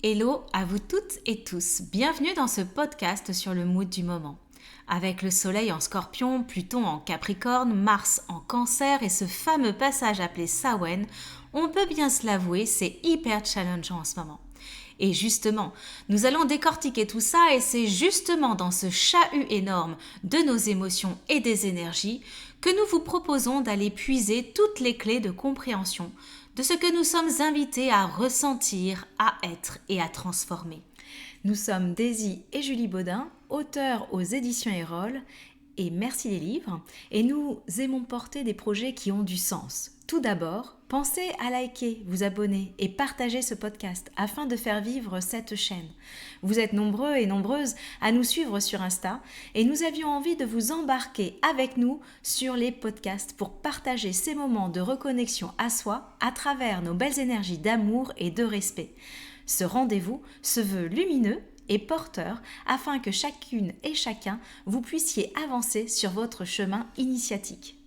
Hello à vous toutes et tous, bienvenue dans ce podcast sur le mood du moment. Avec le soleil en Scorpion, Pluton en Capricorne, Mars en Cancer et ce fameux passage appelé Samhain, on peut bien se l'avouer, c'est hyper challengeant en ce moment. Et justement, nous allons décortiquer tout ça et c'est justement dans ce chahut énorme de nos émotions et des énergies que nous vous proposons d'aller puiser toutes les clés de compréhension de ce que nous sommes invités à ressentir, à être et à transformer. Nous sommes Daisy et Julie Baudin, auteurs aux éditions Erol et Merci les livres, et nous aimons porter des projets qui ont du sens. Tout d'abord, pensez à liker, vous abonner et partager ce podcast afin de faire vivre cette chaîne. Vous êtes nombreux et nombreuses à nous suivre sur Insta et nous avions envie de vous embarquer avec nous sur les podcasts pour partager ces moments de reconnexion à soi à travers nos belles énergies d'amour et de respect. Ce rendez-vous se veut lumineux et porteur afin que chacune et chacun vous puissiez avancer sur votre chemin initiatique.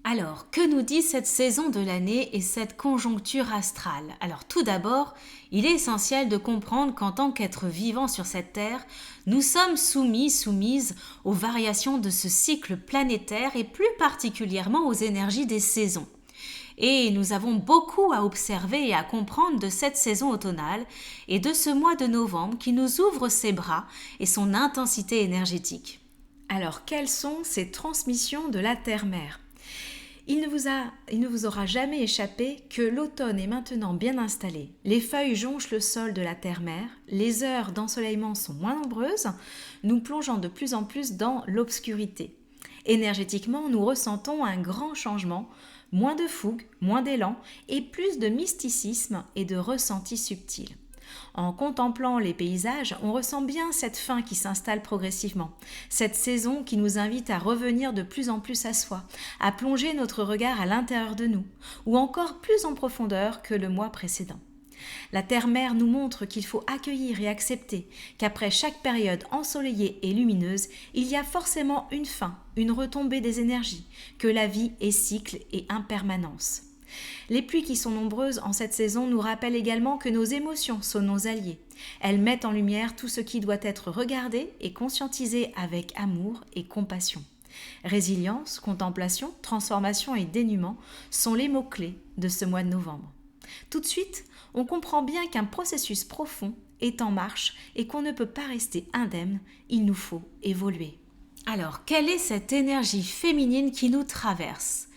Alors, que nous dit cette saison de l'année et cette conjoncture astrale? Alors tout d'abord, il est essentiel de comprendre qu'en tant qu'être vivant sur cette terre, nous sommes soumises aux variations de ce cycle planétaire et plus particulièrement aux énergies des saisons. Et nous avons beaucoup à observer et à comprendre de cette saison automnale et de ce mois de novembre qui nous ouvre ses bras et son intensité énergétique. Alors, quelles sont ces transmissions de la Terre-Mère ? Il ne vous aura jamais échappé que l'automne est maintenant bien installé. Les feuilles jonchent le sol de la Terre-Mère, les heures d'ensoleillement sont moins nombreuses, nous plongeons de plus en plus dans l'obscurité. Énergétiquement, nous ressentons un grand changement, moins de fougue, moins d'élan et plus de mysticisme et de ressenti subtil. En contemplant les paysages, on ressent bien cette fin qui s'installe progressivement, cette saison qui nous invite à revenir de plus en plus à soi, à plonger notre regard à l'intérieur de nous, ou encore plus en profondeur que le mois précédent. La Terre-Mère nous montre qu'il faut accueillir et accepter qu'après chaque période ensoleillée et lumineuse, il y a forcément une fin, une retombée des énergies, que la vie est cycle et impermanence. Les pluies qui sont nombreuses en cette saison nous rappellent également que nos émotions sont nos alliés. Elles mettent en lumière tout ce qui doit être regardé et conscientisé avec amour et compassion. Résilience, contemplation, transformation et dénuement sont les mots-clés de ce mois de novembre. Tout de suite, on comprend bien qu'un processus profond est en marche et qu'on ne peut pas rester indemne, il nous faut évoluer. Alors, quelle est cette énergie féminine qui nous traverse ?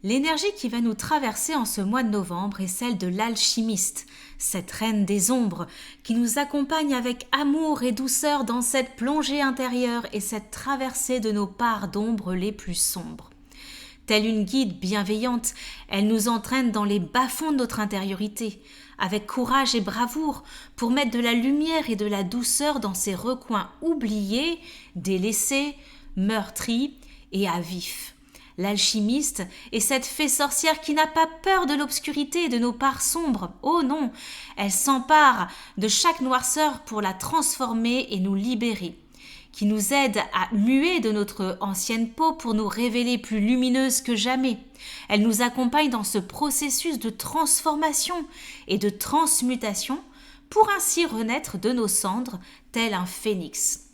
L'énergie qui va nous traverser en ce mois de novembre est celle de l'alchimiste, cette reine des ombres qui nous accompagne avec amour et douceur dans cette plongée intérieure et cette traversée de nos parts d'ombre les plus sombres. Telle une guide bienveillante, elle nous entraîne dans les bas-fonds de notre intériorité, avec courage et bravoure, pour mettre de la lumière et de la douceur dans ces recoins oubliés, délaissés, meurtris et à vif. L'alchimiste est cette fée sorcière qui n'a pas peur de l'obscurité et de nos parts sombres. Oh non, elle s'empare de chaque noirceur pour la transformer et nous libérer, qui nous aide à muer de notre ancienne peau pour nous révéler plus lumineuses que jamais. Elle nous accompagne dans ce processus de transformation et de transmutation pour ainsi renaître de nos cendres tel un phénix.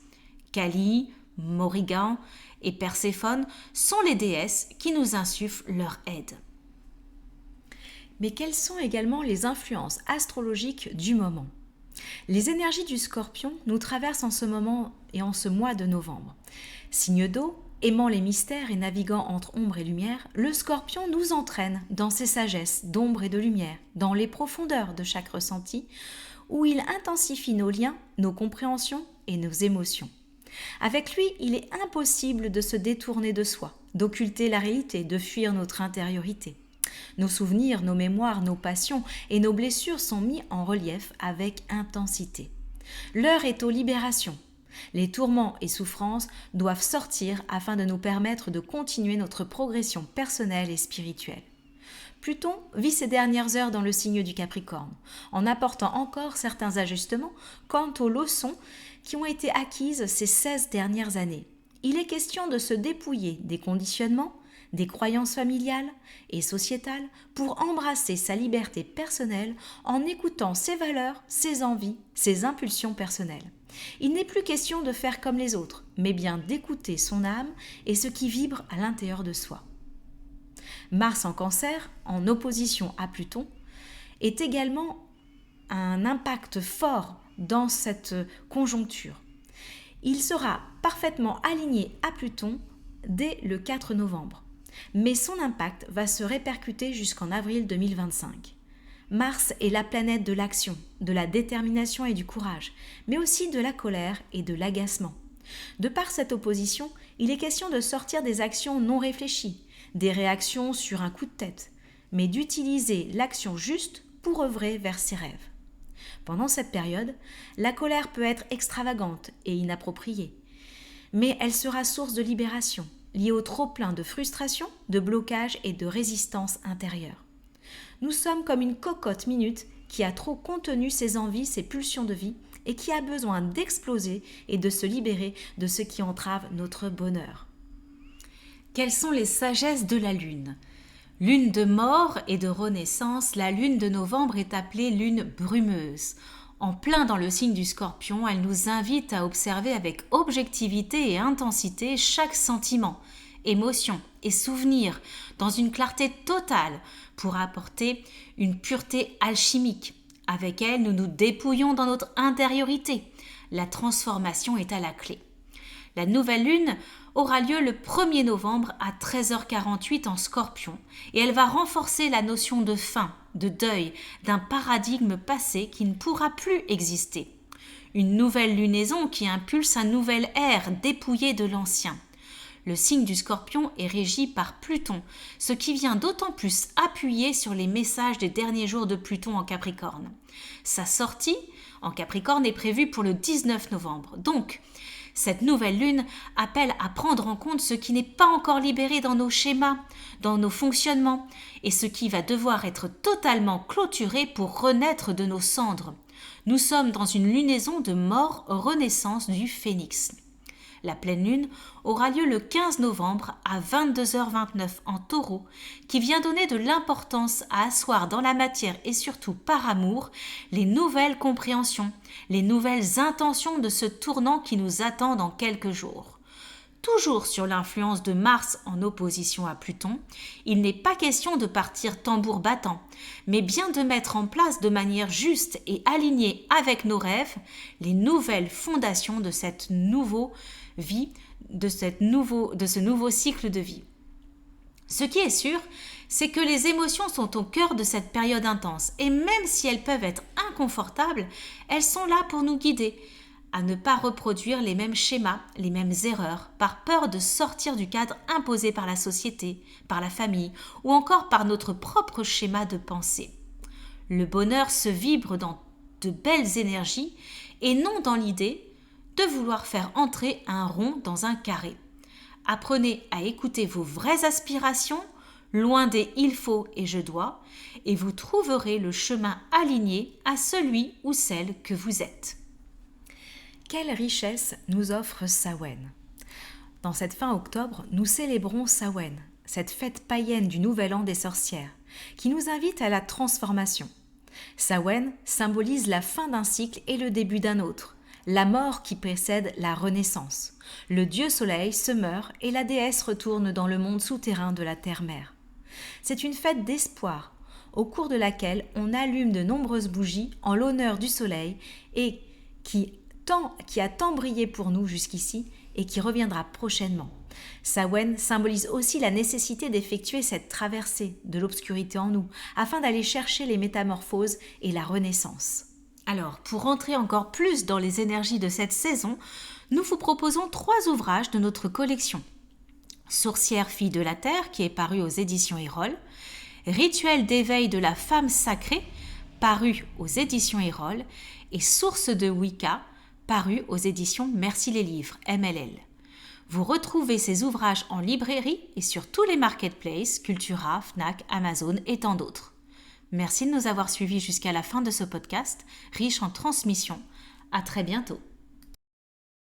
Kali, Morrigan et Perséphone sont les déesses qui nous insufflent leur aide. Mais quelles sont également les influences astrologiques du moment ? Les énergies du Scorpion nous traversent en ce moment et en ce mois de novembre. Signe d'eau, aimant les mystères et naviguant entre ombre et lumière, le Scorpion nous entraîne dans ses sagesses d'ombre et de lumière, dans les profondeurs de chaque ressenti, où il intensifie nos liens, nos compréhensions et nos émotions. Avec lui, il est impossible de se détourner de soi, d'occulter la réalité, de fuir notre intériorité. Nos souvenirs, nos mémoires, nos passions et nos blessures sont mis en relief avec intensité. L'heure est aux libérations. Les tourments et souffrances doivent sortir afin de nous permettre de continuer notre progression personnelle et spirituelle. Pluton vit ses dernières heures dans le signe du Capricorne, en apportant encore certains ajustements quant aux leçons qui ont été acquises ces 16 dernières années. Il est question de se dépouiller des conditionnements, des croyances familiales et sociétales pour embrasser sa liberté personnelle en écoutant ses valeurs, ses envies, ses impulsions personnelles. Il n'est plus question de faire comme les autres, mais bien d'écouter son âme et ce qui vibre à l'intérieur de soi. Mars en Cancer, en opposition à Pluton, est également un impact fort dans cette conjoncture. Il sera parfaitement aligné à Pluton dès le 4 novembre, mais son impact va se répercuter jusqu'en avril 2025. Mars est la planète de l'action, de la détermination et du courage, mais aussi de la colère et de l'agacement. De par cette opposition, il est question de sortir des actions non réfléchies, des réactions sur un coup de tête, mais d'utiliser l'action juste pour œuvrer vers ses rêves. Pendant cette période, la colère peut être extravagante et inappropriée, mais elle sera source de libération, liée au trop-plein de frustration, de blocage et de résistance intérieure. Nous sommes comme une cocotte minute qui a trop contenu ses envies, ses pulsions de vie et qui a besoin d'exploser et de se libérer de ce qui entrave notre bonheur. Quelles sont les sagesses de la Lune ? Lune de mort et de renaissance, la lune de novembre est appelée lune brumeuse. En plein dans le signe du Scorpion, elle nous invite à observer avec objectivité et intensité chaque sentiment, émotion et souvenir dans une clarté totale pour apporter une pureté alchimique. Avec elle, nous nous dépouillons dans notre intériorité. La transformation est à la clé. La nouvelle lune aura lieu le 1er novembre à 13h48 en Scorpion et elle va renforcer la notion de fin, de deuil, d'un paradigme passé qui ne pourra plus exister. Une nouvelle lunaison qui impulse un nouvel ère dépouillé de l'ancien. Le signe du Scorpion est régi par Pluton, ce qui vient d'autant plus appuyer sur les messages des derniers jours de Pluton en Capricorne. Sa sortie en Capricorne est prévue pour le 19 novembre. Donc, cette nouvelle lune appelle à prendre en compte ce qui n'est pas encore libéré dans nos schémas, dans nos fonctionnements, et ce qui va devoir être totalement clôturé pour renaître de nos cendres. Nous sommes dans une lunaison de mort-renaissance du phénix. La pleine lune aura lieu le 15 novembre à 22h29 en Taureau, qui vient donner de l'importance à asseoir dans la matière et surtout par amour les nouvelles compréhensions, les nouvelles intentions de ce tournant qui nous attend dans quelques jours. Toujours sur l'influence de Mars en opposition à Pluton, il n'est pas question de partir tambour battant, mais bien de mettre en place de manière juste et alignée avec nos rêves les nouvelles fondations de cette nouvelle vie, de ce nouveau cycle de vie. Ce qui est sûr, c'est que les émotions sont au cœur de cette période intense et même si elles peuvent être inconfortables, elles sont là pour nous guider à ne pas reproduire les mêmes schémas, les mêmes erreurs, par peur de sortir du cadre imposé par la société, par la famille ou encore par notre propre schéma de pensée. Le bonheur se vibre dans de belles énergies et non dans l'idée de vouloir faire entrer un rond dans un carré. Apprenez à écouter vos vraies aspirations, loin des « il faut » et « je dois », et vous trouverez le chemin aligné à celui ou celle que vous êtes. Quelle richesse nous offre Samhain ? Dans cette fin octobre, nous célébrons Samhain, cette fête païenne du Nouvel An des sorcières, qui nous invite à la transformation. Samhain symbolise la fin d'un cycle et le début d'un autre, la mort qui précède la renaissance. Le dieu soleil se meurt et la déesse retourne dans le monde souterrain de la terre-mère. C'est une fête d'espoir, au cours de laquelle on allume de nombreuses bougies en l'honneur du soleil et qui a tant brillé pour nous jusqu'ici et qui reviendra prochainement. Samhain symbolise aussi la nécessité d'effectuer cette traversée de l'obscurité en nous, afin d'aller chercher les métamorphoses et la renaissance. Alors, pour rentrer encore plus dans les énergies de cette saison, nous vous proposons 3 ouvrages de notre collection. Sorcière fille de la terre, qui est paru aux éditions Erol, Rituel d'éveil de la femme sacrée, paru aux éditions Erol, et Source de Wicca, paru aux éditions Merci les livres, MLL. Vous retrouvez ces ouvrages en librairie et sur tous les marketplaces, Cultura, Fnac, Amazon et tant d'autres. Merci de nous avoir suivis jusqu'à la fin de ce podcast, riche en transmission. À très bientôt.